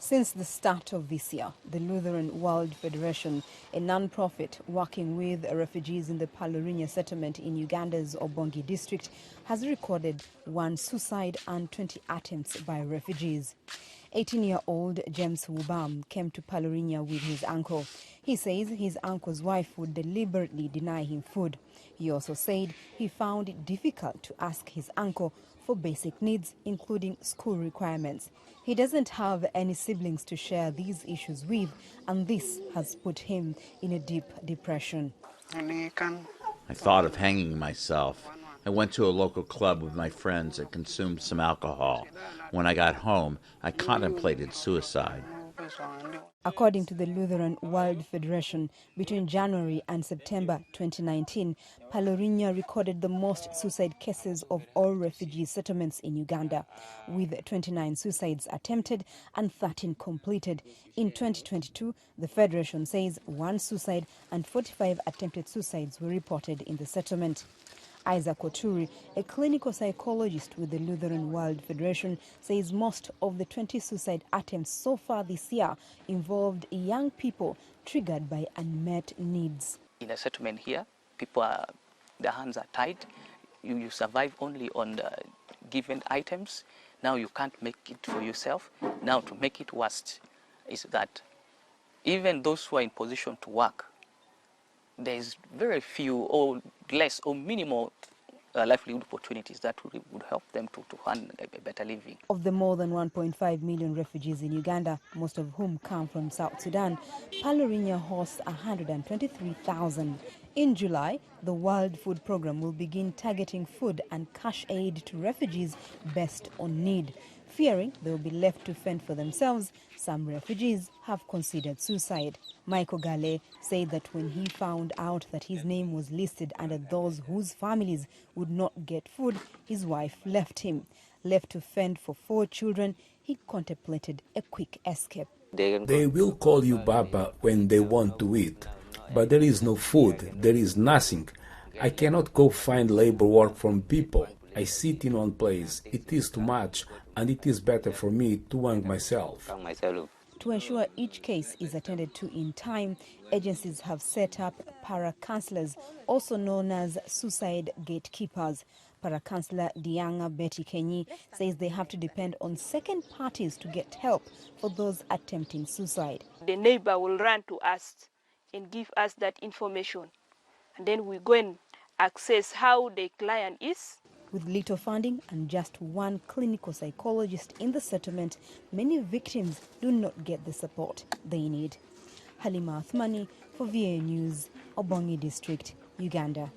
Since the start of this year, the Lutheran World Federation, a non-profit working with refugees in the Palorinya settlement in Uganda's Obongi District, has recorded 1 suicide and 20 attempts by refugees. 18-year-old James Wubam came to Palorinya with his uncle. He says his uncle's wife would deliberately deny him food. He also said he found it difficult to ask his uncle for basic needs, including school requirements. He doesn't have any siblings to share these issues with, and this has put him in a deep depression. I thought of hanging myself. I went to a local club with my friends and consumed some alcohol. When I got home, I contemplated suicide. According to the Lutheran World Federation, between January and September 2019, Palorinya recorded the most suicide cases of all refugee settlements in Uganda, with 29 suicides attempted and 13 completed. In 2022, the Federation says 1 suicide and 45 attempted suicides were reported in the settlement. Isaac Oturi, a clinical psychologist with the Lutheran World Federation, says most of the 20 suicide attempts so far this year involved young people triggered by unmet needs. In a settlement here, their hands are tied. You survive only on the given items. Now you can't make it for yourself. Now to make it worse is that even those who are in position to work, there's very few or less or minimal livelihood opportunities that would help them to earn a better living. Of the more than 1.5 million refugees in Uganda, most of whom come from South Sudan, Palorinya hosts 123,000. In July, the World Food Programme will begin targeting food and cash aid to refugees based on need. Fearing they will be left to fend for themselves, some refugees have considered suicide. Michael Gale said that when he found out that his name was listed under those whose families would not get food, his wife left him. Left to fend for 4 children, he contemplated a quick escape. They will call you Baba when they want to eat, but there is no food, there is nothing. I cannot go find labor work from people. I sit in one place. It is too much, and it is better for me to hang myself. To ensure each case is attended to in time, agencies have set up para-counselors, also known as suicide gatekeepers. Para-counselor Dianga Betty Kenyi says they have to depend on second parties to get help for those attempting suicide. The neighbor will run to us and give us that information, and then we go and access how the client is. With little funding and just 1 clinical psychologist in the settlement, many victims do not get the support they need. Halima Athumani for VA News, Obongi District, Uganda.